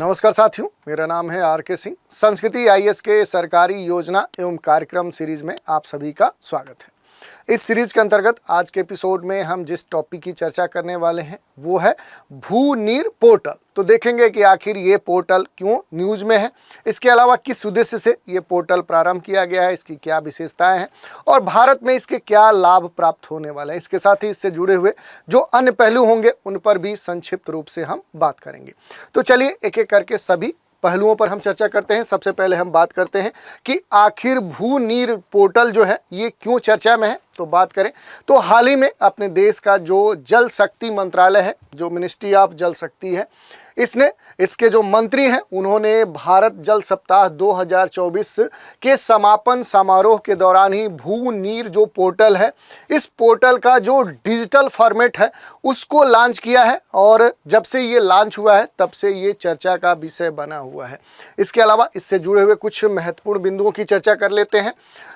नमस्कार साथियों, मेरा नाम है आर.के. सिंह। संस्कृति आईएएस के सरकारी योजना एवं कार्यक्रम सीरीज में आप सभी का स्वागत है। इस सीरीज के अंतर्गत आज के एपिसोड में हम जिस टॉपिक की चर्चा करने वाले हैं वो है भू-नीर पोर्टल। तो देखेंगे कि आखिर ये पोर्टल क्यों न्यूज़ में है, इसके अलावा किस उद्देश्य से ये पोर्टल प्रारंभ किया गया है, इसकी क्या विशेषताएं हैं और भारत में इसके क्या लाभ प्राप्त होने वाले हैं। इसके साथ ही इससे जुड़े हुए जो अन्य पहलू होंगे उन पर भी संक्षिप्त रूप से हम बात करेंगे। तो चलिए एक एक करके सभी पहलुओं पर हम चर्चा करते हैं। सबसे पहले हम बात करते हैं कि आखिर भू-नीर पोर्टल जो है ये क्यों चर्चा में है। तो बात करें तो हाल ही में अपने देश का जो जल शक्ति मंत्रालय है, जो मिनिस्ट्री ऑफ जल शक्ति है, इसके जो मंत्री हैं उन्होंने भारत जल सप्ताह 2024 के समापन समारोह के दौरान ही भू-नीर जो पोर्टल है, इस पोर्टल का जो डिजिटल फॉर्मेट है उसको लॉन्च किया है और जब से ये लॉन्च हुआ है तब से ये चर्चा का विषय बना हुआ है। इसके अलावा इससे जुड़े हुए कुछ महत्वपूर्ण बिंदुओं की चर्चा कर लेते हैं।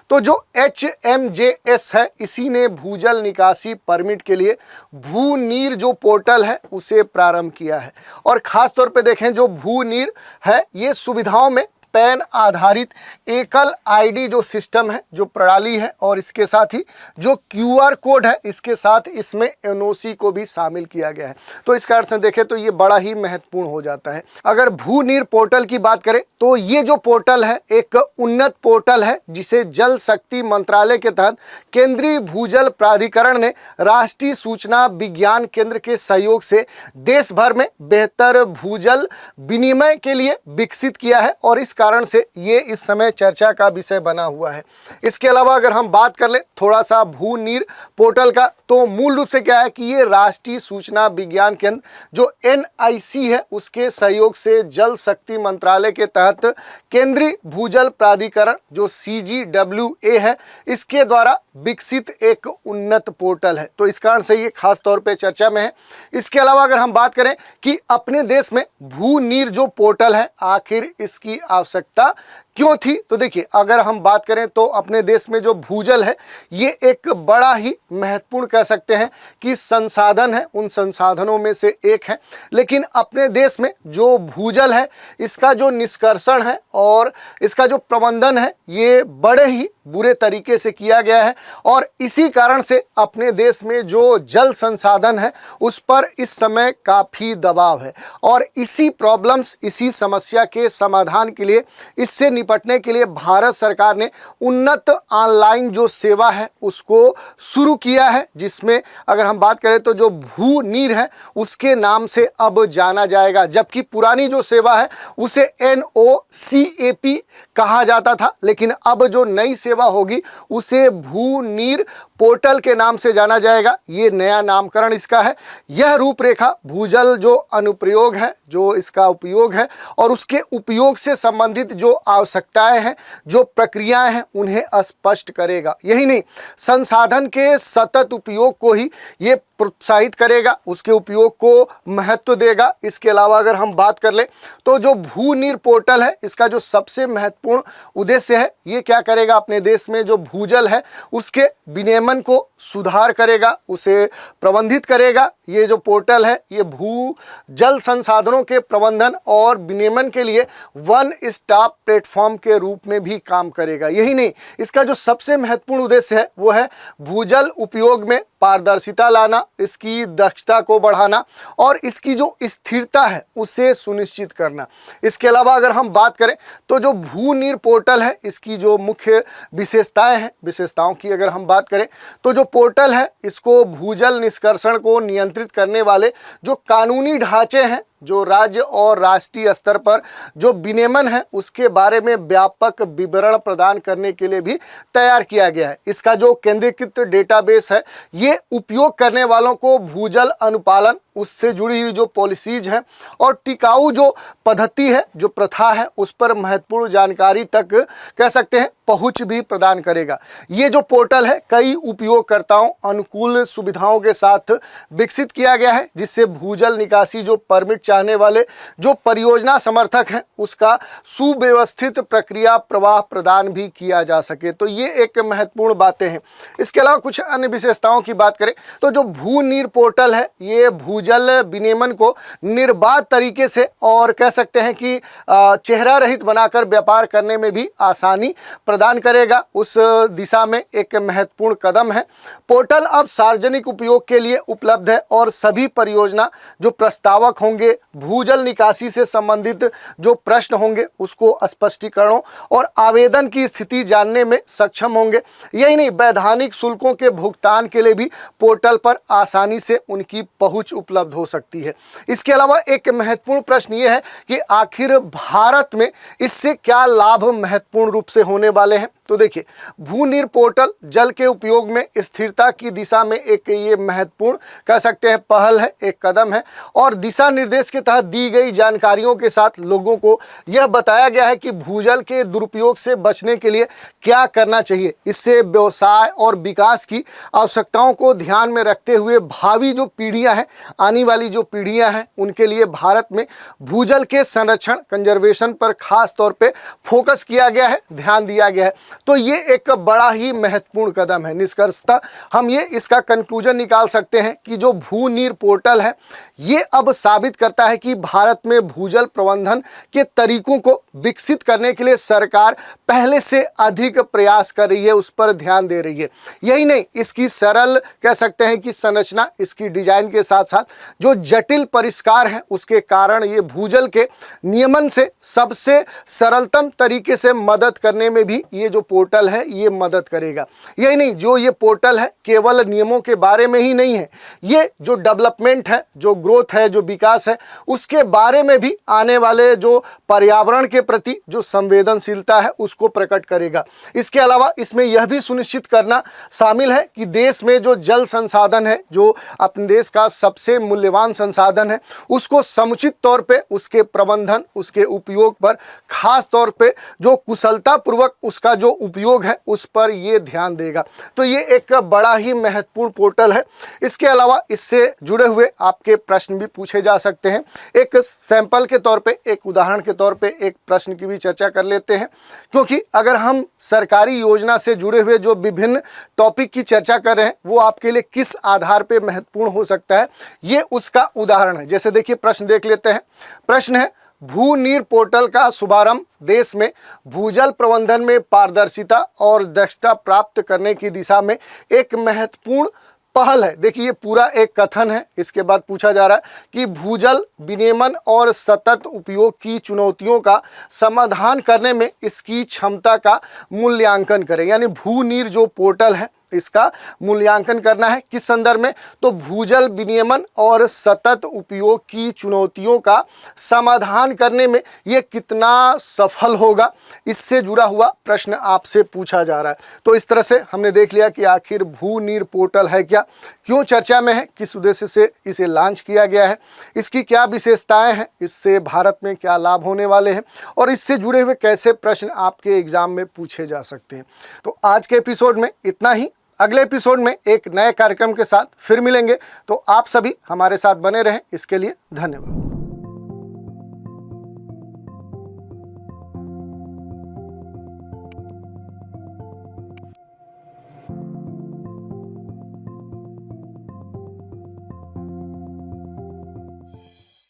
तो जो HMJS है, इसी ने भूजल निकासी परमिट के लिए भू-नीर जो पोर्टल है उसे प्रारंभ किया है और ख़ास तौर पे देखें जो भू-नीर है ये सुविधाओं में पैन आधारित एकल आईडी जो सिस्टम है, जो प्रणाली है और इसके साथ ही जो QR कोड है, इसके साथ इसमें NOC को भी शामिल किया गया है। तो इस कारण से देखें तो ये बड़ा ही महत्वपूर्ण हो जाता है। अगर भू-नीर पोर्टल की बात करें तो ये जो पोर्टल है एक उन्नत पोर्टल है जिसे जल शक्ति मंत्रालय के तहत केंद्रीय भूजल प्राधिकरण ने राष्ट्रीय सूचना विज्ञान केंद्र के सहयोग से देश भर में बेहतर भूजल विनिमय के लिए विकसित किया है और इस कारण से ये इस समय चर्चा का विषय बना हुआ है। इसके अलावा अगर हम बात कर ले थोड़ा सा भू-नीर पोर्टल का, तो मूल रूप से क्या है कि ये राष्ट्रीय सूचना विज्ञान केंद्र जो NIC है उसके सहयोग से जल शक्ति मंत्रालय के तहत केंद्रीय भूजल प्राधिकरण जो CGWA है इसके द्वारा विकसित एक उन्नत पोर्टल है। तो इस कारण से ये खास तौर पे चर्चा में है। इसके अलावा अगर हम बात करें कि अपने देश में भू-नीर जो पोर्टल है आखिर इसकी आवश्यकता क्यों थी, तो देखिए अगर हम बात करें तो अपने देश में जो भूजल है ये एक बड़ा ही महत्वपूर्ण कह सकते हैं कि संसाधन है, उन संसाधनों में से एक है। लेकिन अपने देश में जो भूजल है इसका जो निष्कर्षण है और इसका जो प्रबंधन है ये बड़े ही बुरे तरीके से किया गया है और इसी कारण से अपने देश में जो जल संसाधन है उस पर इस समय काफ़ी दबाव है और इसी प्रॉब्लम्स, इसी समस्या के समाधान के लिए, इससे निपटने के लिए भारत सरकार ने उन्नत ऑनलाइन जो सेवा है उसको शुरू किया है, जिसमें अगर हम बात करें तो जो भू-नीर है उसके नाम से अब जाना जाएगा, जबकि पुरानी जो सेवा है उसे NOCAP कहा जाता था। लेकिन अब जो नई सेवा होगी उसे भू-नीर पोर्टल के नाम से जाना जाएगा। ये नया नामकरण इसका है। यह रूपरेखा भूजल जो अनुप्रयोग है, जो इसका उपयोग है और उसके उपयोग से संबंधित जो आवश्यकताएं हैं, जो प्रक्रियाएं हैं, उन्हें स्पष्ट करेगा। यही नहीं, संसाधन के सतत उपयोग को ही ये प्रोत्साहित करेगा, उसके उपयोग को महत्व देगा। इसके अलावा अगर हम बात कर ले तो जो भू-नीर पोर्टल है इसका जो सबसे महत्वपूर्ण उद्देश्य है ये क्या करेगा, अपने देश में जो भूजल है उसके विनियमन को सुधार करेगा, उसे प्रबंधित करेगा। ये जो पोर्टल है ये भू जल संसाधनों के प्रबंधन और विनियमन के लिए वन स्टॉप प्लेटफॉर्म के रूप में भी काम करेगा। यही नहीं, इसका जो सबसे महत्वपूर्ण उद्देश्य है वो है भूजल उपयोग में पारदर्शिता लाना, इसकी दक्षता को बढ़ाना और इसकी जो स्थिरता है उसे सुनिश्चित करना। इसके अलावा अगर हम बात करें तो जो भू-नीर पोर्टल है इसकी जो मुख्य विशेषताएं हैं, विशेषताओं की अगर हम बात करें तो जो पोर्टल है इसको भूजल निष्कर्षण को नियंत्रित करने वाले जो कानूनी ढांचे हैं, जो राज्य और राष्ट्रीय स्तर पर जो विनियमन है उसके बारे में व्यापक विवरण प्रदान करने के लिए भी तैयार किया गया है। इसका जो केंद्रीकृत डेटाबेस है ये उपयोग करने वालों को भूजल अनुपालन, उससे जुड़ी हुई जो पॉलिसीज हैं और टिकाऊ जो पद्धति है, जो प्रथा है, उस पर महत्वपूर्ण जानकारी तक कह सकते हैं पहुंच भी प्रदान करेगा। ये जो पोर्टल है कई उपयोगकर्ताओं अनुकूल सुविधाओं के साथ विकसित किया गया है, जिससे भूजल निकासी जो परमिट चाहने वाले जो परियोजना समर्थक हैं उसका सुव्यवस्थित प्रक्रिया प्रवाह प्रदान भी किया जा सके। तो ये एक महत्वपूर्ण बातें हैं। इसके अलावा कुछ अन्य विशेषताओं की बात करें तो जो भू नीर पोर्टल है ये भूजल विनियमन को निर्बाध तरीके से और कह सकते हैं कि चेहरा रहित बनाकर व्यापार करने में भी आसानी प्रदान करेगा। उस दिशा में एक महत्वपूर्ण कदम है। पोर्टल अब सार्वजनिक उपयोग के लिए उपलब्ध है और सभी परियोजना जो प्रस्तावक होंगे, भूजल निकासी से संबंधित जो प्रश्न होंगे उसको स्पष्टीकरणों और आवेदन की स्थिति जानने में सक्षम होंगे। यही नहीं, वैधानिक शुल्कों के भुगतान के लिए भी पोर्टल पर आसानी से उनकी पहुंच उपलब्ध हो सकती है। इसके अलावा एक महत्वपूर्ण प्रश्न ये है कि आखिर भारत में इससे क्या लाभ महत्वपूर्ण रूप से होने वाले हैं। तो देखिए, भू नीर पोर्टल जल के उपयोग में स्थिरता की दिशा में एक ये महत्वपूर्ण कह सकते हैं पहल है, एक कदम है और दिशा निर्देश के तहत दी गई जानकारियों के साथ लोगों को यह बताया गया है कि भूजल के दुरुपयोग से बचने के लिए क्या करना चाहिए। इससे व्यवसाय और विकास की आवश्यकताओं को ध्यान में रखते हुए भावी जो पीढ़ियां हैं, आने वाली जो पीढ़ियां हैं, उनके लिए भारत में भूजल के संरक्षण कंजर्वेशन पर खास तौर पे फोकस किया गया है, ध्यान दिया गया है। तो ये एक बड़ा ही महत्वपूर्ण कदम है। निष्कर्षतः हम ये इसका कंक्लूजन निकाल सकते हैं कि जो भू नीर पोर्टल है ये अब साबित करता है कि भारत में भूजल प्रबंधन के तरीकों को विकसित करने के लिए सरकार पहले से अधिक प्रयास कर रही है, उस पर ध्यान दे रही है। यही नहीं, इसकी सरल कह सकते हैं कि संरचना, इसकी डिजाइन के साथ साथ जो जटिल परिष्कार है उसके कारण ये भूजल के नियमन से सबसे सरलतम तरीके से मदद करने में भी ये जो पोर्टल है ये मदद करेगा। यही नहीं, जो ये पोर्टल है केवल नियमों के बारे में ही नहीं है, ये जो डेवलपमेंट है, जो ग्रोथ है, जो विकास है, उसके बारे में भी आने वाले जो पर्यावरण के प्रति जो संवेदनशीलता है उसको प्रकट करेगा। इसके अलावा इसमें यह भी सुनिश्चित करना शामिल है कि देश में जो जल संसाधन है, जो अपने देश का सबसे मूल्यवान संसाधन है, उसको समुचित तौर पे उसके प्रबंधन, उसके उपयोग पर खास तौर पे जो कुशलता पूर्वक उसका जो उपयोग है उस पर ये ध्यान देगा। तो ये एक बड़ा ही महत्वपूर्ण पोर्टल है। इसके अलावा इससे जुड़े हुए आपके प्रश्न भी पूछे जा सकते हैं। एक सैंपल के तौर पे, एक उदाहरण के तौर पे एक प्रश्न की भी चर्चा कर लेते हैं, क्योंकि अगर हम सरकारी योजना से जुड़े हुए जो विभिन्न टॉपिक की चर्चा कर रहे हैं वो आपके लिए किस आधार पे महत्वपूर्ण हो सकता है, ये उसका उदाहरण है। जैसे देखिए, प्रश्न देख लेते हैं। प्रश्न है, भू नीर पोर्टल का शुभारंभ देश में भूजल प्रबंधन में पारदर्शिता और दक्षता प्राप्त करने की दिशा में एक महत्वपूर्ण पहल है। देखिए, ये पूरा एक कथन है। इसके बाद पूछा जा रहा है कि भूजल विनियमन और सतत उपयोग की चुनौतियों का समाधान करने में इसकी क्षमता का मूल्यांकन करें। यानी भू नीर जो पोर्टल है इसका मूल्यांकन करना है किस संदर्भ में, तो भूजल विनियमन और सतत उपयोग की चुनौतियों का समाधान करने में ये कितना सफल होगा, इससे जुड़ा हुआ प्रश्न आपसे पूछा जा रहा है। तो इस तरह से हमने देख लिया कि आखिर भू नीर पोर्टल है क्या, क्यों चर्चा में है, किस उद्देश्य से इसे लॉन्च किया गया है, इसकी क्या विशेषताएं हैं, इससे भारत में क्या लाभ होने वाले हैं और इससे जुड़े हुए कैसे प्रश्न आपके एग्जाम में पूछे जा सकते हैं। तो आज के एपिसोड में इतना ही। अगले एपिसोड में एक नए कार्यक्रम के साथ फिर मिलेंगे। तो आप सभी हमारे साथ बने रहें, इसके लिए धन्यवाद।